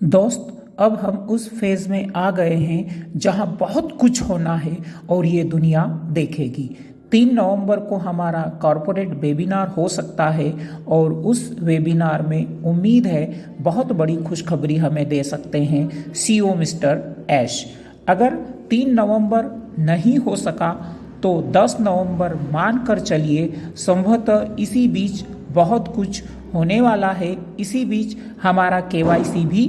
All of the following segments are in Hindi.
दोस्त, अब हम उस फेज में आ गए हैं जहां बहुत कुछ होना है और ये दुनिया देखेगी। 3 नवंबर को हमारा कॉरपोरेट वेबिनार हो सकता है और उस वेबिनार में उम्मीद है बहुत बड़ी खुशखबरी हमें दे सकते हैं सीईओ मिस्टर ऐश। अगर 3 नवंबर नहीं हो सका तो 10 नवंबर मान कर चलिए। संभवतः इसी बीच बहुत कुछ होने वाला है, इसी बीच हमारा केवाईसी भी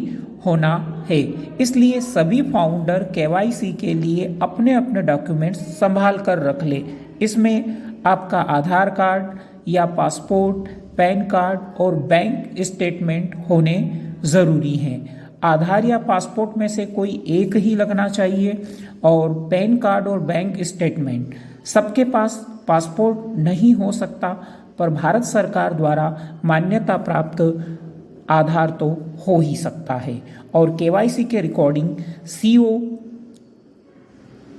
होना है। इसलिए सभी फाउंडर केवाईसी के लिए अपने अपने डॉक्यूमेंट्स संभाल कर रख ले। इसमें आपका आधार कार्ड या पासपोर्ट, पैन कार्ड और बैंक स्टेटमेंट होने ज़रूरी हैं। आधार या पासपोर्ट में से कोई एक ही लगना चाहिए और पैन कार्ड और बैंक स्टेटमेंट। सबके पास पासपोर्ट नहीं हो सकता, पर भारत सरकार द्वारा मान्यता प्राप्त आधार तो हो ही सकता है। और केवाईसी के रिकॉर्डिंग सीईओ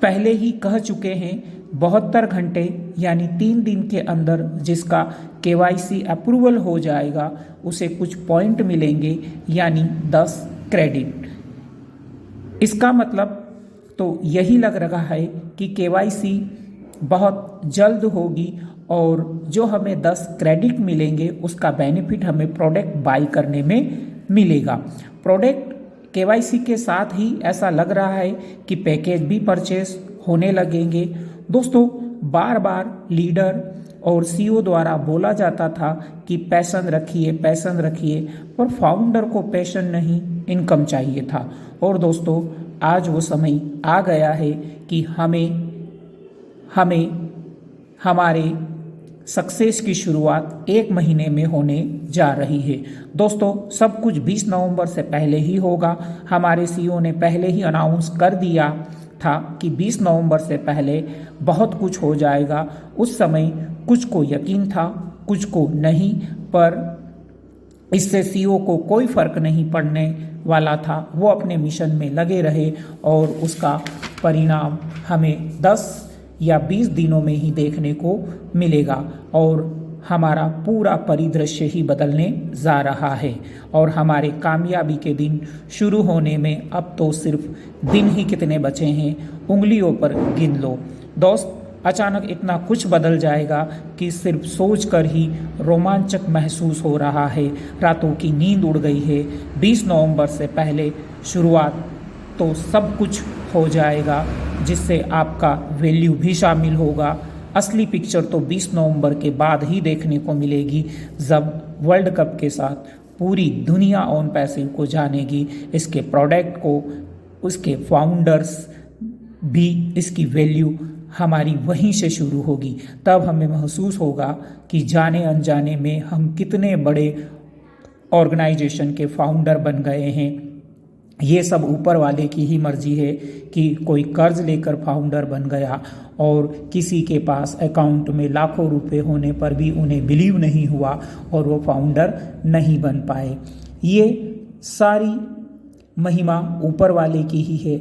पहले ही कह चुके हैं 72 घंटे यानी 3 दिन के अंदर जिसका केवाईसी अप्रूवल हो जाएगा उसे कुछ पॉइंट मिलेंगे, यानी 10 क्रेडिट। इसका मतलब तो यही लग रहा है कि केवाईसी बहुत जल्द होगी और जो हमें 10 क्रेडिट मिलेंगे उसका बेनिफिट हमें प्रोडक्ट बाई करने में मिलेगा। प्रोडक्ट केवाईसी के साथ ही ऐसा लग रहा है कि पैकेज भी परचेस होने लगेंगे। दोस्तों, बार बार लीडर और सीईओ द्वारा बोला जाता था कि पैशन रखिए, पैशन रखिए, पर फाउंडर को पैशन नहीं, इनकम चाहिए था। और दोस्तों, आज वो समय आ गया है कि हमें हमारे सक्सेस की शुरुआत 1 महीने में होने जा रही है। दोस्तों, सब कुछ 20 नवंबर से पहले ही होगा। हमारे सीईओ ने पहले ही अनाउंस कर दिया था कि 20 नवंबर से पहले बहुत कुछ हो जाएगा। उस समय कुछ को यकीन था, कुछ को नहीं, पर इससे सीईओ को कोई फर्क नहीं पड़ने वाला था। वो अपने मिशन में लगे रहे और उसका परिणाम हमें 10 या 20 दिनों में ही देखने को मिलेगा और हमारा पूरा परिदृश्य ही बदलने जा रहा है। और हमारे कामयाबी के दिन शुरू होने में अब तो सिर्फ दिन ही कितने बचे हैं, उंगलियों पर गिन लो। दोस्त, अचानक इतना कुछ बदल जाएगा कि सिर्फ सोचकर ही रोमांचक महसूस हो रहा है। रातों की नींद उड़ गई है। 20 नवंबर से पहले शुरुआत तो सब कुछ हो जाएगा, जिससे आपका वैल्यू भी शामिल होगा। असली पिक्चर तो 20 नवंबर के बाद ही देखने को मिलेगी, जब वर्ल्ड कप के साथ पूरी दुनिया ऑन पैसिव को जानेगी, इसके प्रोडक्ट को, उसके फाउंडर्स भी, इसकी वैल्यू हमारी वहीं से शुरू होगी। तब हमें महसूस होगा कि जाने अनजाने में हम कितने बड़े ऑर्गेनाइजेशन के फाउंडर बन गए हैं। ये सब ऊपर वाले की ही मर्जी है कि कोई कर्ज लेकर फाउंडर बन गया और किसी के पास अकाउंट में लाखों रुपए होने पर भी उन्हें बिलीव नहीं हुआ और वो फाउंडर नहीं बन पाए। ये सारी महिमा ऊपर वाले की ही है।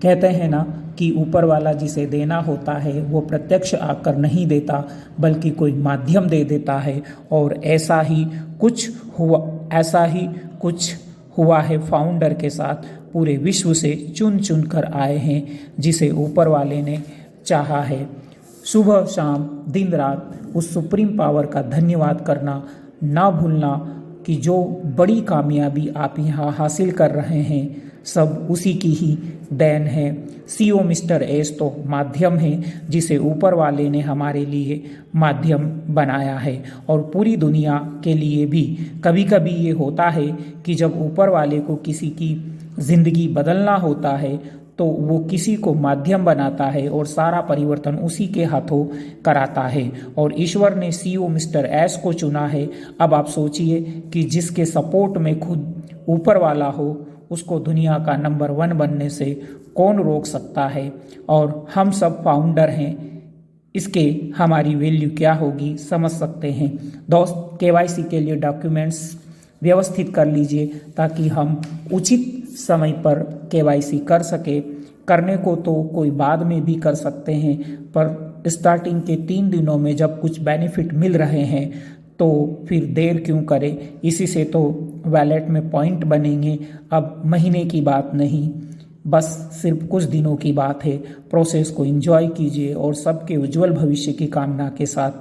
कहते हैं ना कि ऊपर वाला जिसे देना होता है वो प्रत्यक्ष आकर नहीं देता, बल्कि कोई माध्यम दे देता है। और ऐसा ही कुछ हुआ है फाउंडर के साथ। पूरे विश्व से चुन चुन कर आए हैं जिसे ऊपर वाले ने चाहा है। सुबह शाम दिन रात उस सुप्रीम पावर का धन्यवाद करना ना भूलना कि जो बड़ी कामयाबी आप यहाँ हासिल कर रहे हैं सब उसी की ही देन है। सीईओ मिस्टर एस तो माध्यम है जिसे ऊपर वाले ने हमारे लिए माध्यम बनाया है। और पूरी दुनिया के लिए भी कभी कभी ये होता है कि जब ऊपर वाले को किसी की ज़िंदगी बदलना होता है तो वो किसी को माध्यम बनाता है और सारा परिवर्तन उसी के हाथों कराता है। और ईश्वर ने सीईओ मिस्टर एस को चुना है। अब आप सोचिए कि जिसके सपोर्ट में खुद ऊपर वाला हो उसको दुनिया का नंबर 1 बनने से कौन रोक सकता है। और हम सब फाउंडर हैं, इसके हमारी वैल्यू क्या होगी समझ सकते हैं। दोस्त, केवाईसी के लिए डॉक्यूमेंट्स व्यवस्थित कर लीजिए ताकि हम उचित समय पर केवाईसी कर सके। करने को तो कोई बाद में भी कर सकते हैं, पर स्टार्टिंग के 3 दिनों में जब कुछ बेनिफिट मिल रहे हैं तो फिर देर क्यों करें, इसी से तो वैलेट में पॉइंट बनेंगे। अब महीने की बात नहीं, बस सिर्फ कुछ दिनों की बात है। प्रोसेस को एंजॉय कीजिए और सबके उज्जवल भविष्य की कामना के साथ